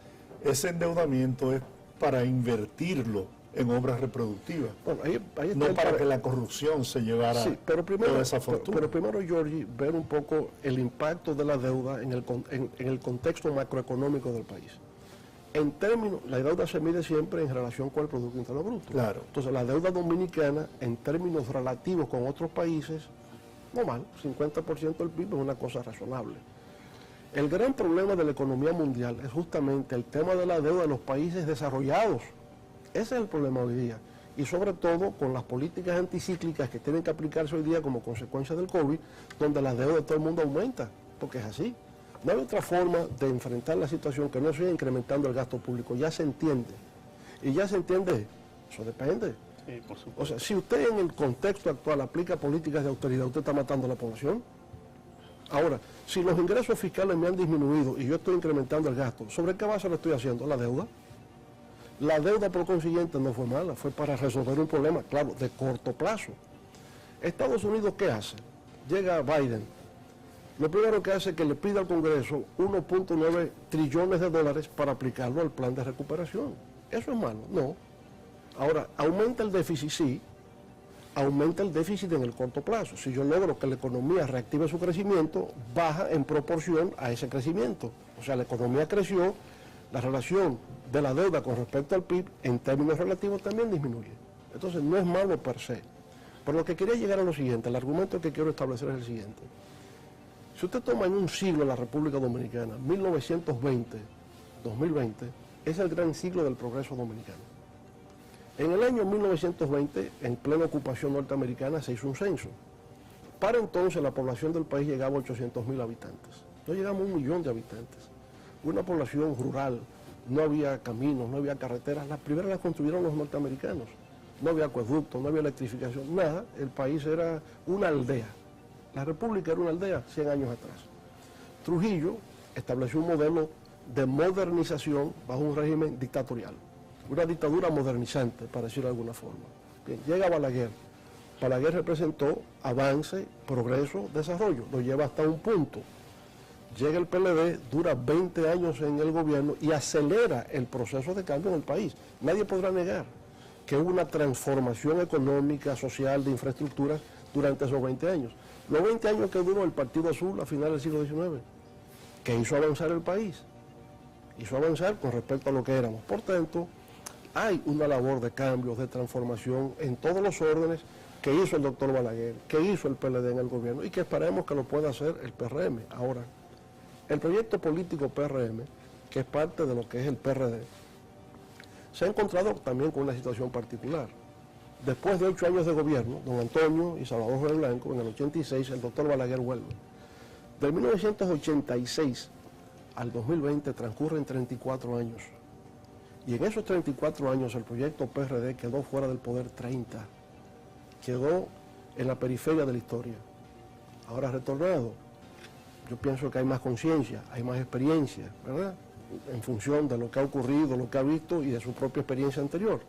ese endeudamiento es para invertirlo en obras reproductivas, Bueno, ahí no está para que la corrupción se llevara Sí, pero primero, toda esa fortuna. pero primero, Giorgi, ver un poco el impacto de la deuda en el contexto macroeconómico del país. En términos, la deuda se mide siempre en relación con el Producto Interno Bruto. Claro. Entonces, la deuda dominicana, en términos relativos con otros países, no mal, 50% del PIB es una cosa razonable. El gran problema de la economía mundial es justamente el tema de la deuda de los países desarrollados. Ese es el problema hoy día. Y sobre todo con las políticas anticíclicas que tienen que aplicarse hoy día como consecuencia del COVID, donde la deuda de todo el mundo aumenta, porque es así. No hay otra forma de enfrentar la situación que no sea incrementando el gasto público. Ya se entiende. Y ya se entiende, eso depende. Sí, por supuesto. O sea, si usted en el contexto actual aplica políticas de austeridad, usted está matando a la población. Ahora, si los ingresos fiscales me han disminuido y yo estoy incrementando el gasto, ¿sobre qué base lo estoy haciendo? La deuda. La deuda, por consiguiente, no fue mala, fue para resolver un problema, claro, de corto plazo. Estados Unidos, ¿qué hace? Llega Biden. Lo primero que hace es que le pide al Congreso 1.9 trillones de dólares para aplicarlo al plan de recuperación. ¿Eso es malo? No. Ahora, ¿aumenta el déficit? Sí. Aumenta el déficit en el corto plazo. Si yo logro que la economía reactive su crecimiento, baja en proporción a ese crecimiento. O sea, la economía creció, la relación de la deuda con respecto al PIB en términos relativos también disminuye. Entonces, no es malo per se. Pero lo que quería llegar a lo siguiente, el argumento que quiero establecer es el siguiente. Si usted toma en un siglo la República Dominicana, 1920, 2020, es el gran siglo del progreso dominicano. En el año 1920, en plena ocupación norteamericana, se hizo un censo. Para entonces la población del país llegaba a 800.000 habitantes. No llegamos a 1 millón de habitantes. Una población rural, no había caminos, no había carreteras. Las primeras las construyeron los norteamericanos. No había acueductos, no había electrificación, nada. El país era una aldea. La República era una aldea 100 años atrás. Trujillo estableció un modelo de modernización bajo un régimen dictatorial. Una dictadura modernizante, para decirlo de alguna forma. Bien, llega Balaguer. Balaguer representó avance, progreso, desarrollo. Lo lleva hasta un punto. Llega el PLD, dura 20 años en el gobierno y acelera el proceso de cambio en el país. Nadie podrá negar que hubo una transformación económica, social, de infraestructuras durante esos 20 años. Los 20 años que duró el Partido Azul a finales del siglo XIX, que hizo avanzar el país, hizo avanzar con respecto a lo que éramos. Por tanto, hay una labor de cambios, de transformación en todos los órdenes que hizo el doctor Balaguer, que hizo el PLD en el gobierno y que esperemos que lo pueda hacer el PRM. Ahora, el proyecto político PRM, que es parte de lo que es el PRD, se ha encontrado también con una situación particular. Después de 8 años de gobierno, don Antonio y Salvador Jorge Blanco, en el 86, el doctor Balaguer vuelve. Del 1986 al 2020 transcurren 34 años. Y en esos 34 años el proyecto PRD quedó fuera del poder 30. Quedó en la periferia de la historia. Ahora ha retornado. Yo pienso que hay más conciencia, hay más experiencia, ¿verdad? En función de lo que ha ocurrido, lo que ha visto y de su propia experiencia anterior.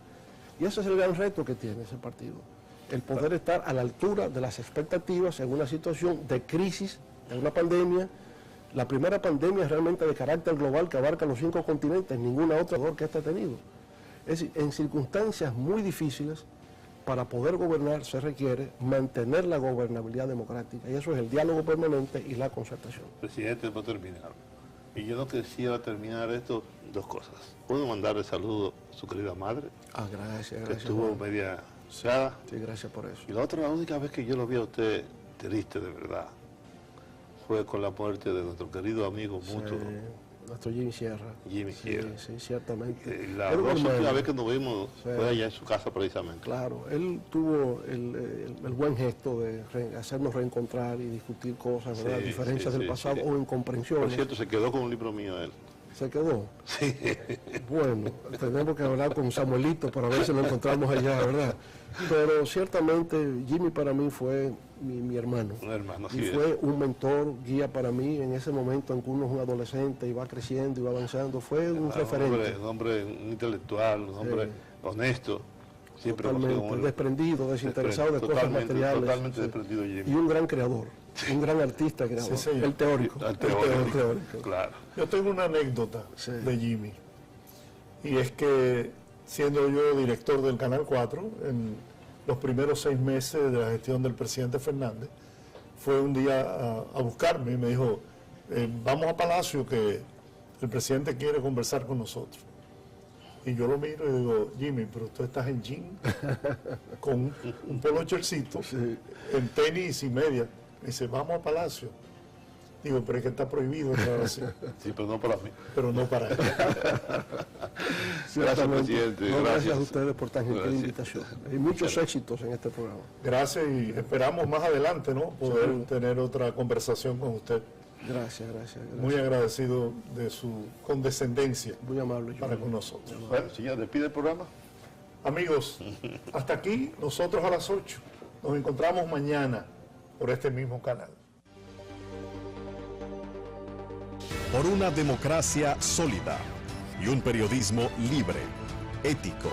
Y ese es el gran reto que tiene ese partido. El poder estar a la altura de las expectativas en una situación de crisis, de una pandemia. La primera pandemia es realmente de carácter global que abarca los 5 continentes, ninguna otra que esta ha tenido. Es decir, en circunstancias muy difíciles, para poder gobernar se requiere mantener la gobernabilidad democrática. Y eso es el diálogo permanente y la concertación. Presidente, para terminar. Y yo no quisiera terminar esto, 2 cosas. Uno, mandarle saludo a su querida madre, Gracias, que estuvo media seada. Sí, gracias por eso. Y la otra, la única vez que yo lo vi a usted triste de verdad, fue con la muerte de nuestro querido amigo mutuo, nuestro Jimmy Sierra. Jimmy Sierra. Sí, ciertamente. La última vez que nos vimos fue allá en su casa precisamente. Claro, él tuvo el buen gesto de hacernos reencontrar y discutir cosas, ¿verdad? Diferencias del pasado o incomprensiones. Por cierto, se quedó con un libro mío él. ¿Se quedó? Sí. Bueno, tenemos que hablar con Samuelito para ver si lo encontramos allá, ¿verdad? Pero ciertamente Jimmy para mí fue mi hermano. Un hermano, y fue un mentor, guía para mí en ese momento en que uno es un adolescente y va creciendo y va avanzando. Fue un referente. Un hombre intelectual, un hombre honesto. Siempre totalmente desprendido, desinteresado de cosas materiales. Totalmente desprendido Jimmy. Y un gran creador. Un gran artista creador. El teórico. El teórico. Claro. Yo tengo una anécdota de Jimmy. y es que siendo yo director del Canal 4, en los primeros 6 meses de la gestión del presidente Fernández, fue un día a buscarme y me dijo, vamos a Palacio que el presidente quiere conversar con nosotros. Y yo lo miro y digo, Jimmy, pero tú estás en jean, con un polo chorcito, Sí. en tenis y media. Me dice, vamos a Palacio. Digo, pero es que está prohibido entrar así. Sí, pero no para mí. Pero no para él. Ciertamente. presidente. No, gracias Gracias. a ustedes por tan gentil Gracias. invitación. Y muchos éxitos en este programa. Gracias y esperamos más adelante, ¿no? Poder tener otra conversación con usted. Gracias. Muy agradecido de su condescendencia Muy amable. para con nosotros. Bueno, señor, despide el programa. Amigos, hasta aquí nosotros a las 8. Nos encontramos mañana por este mismo canal. Por una democracia sólida y un periodismo libre, ético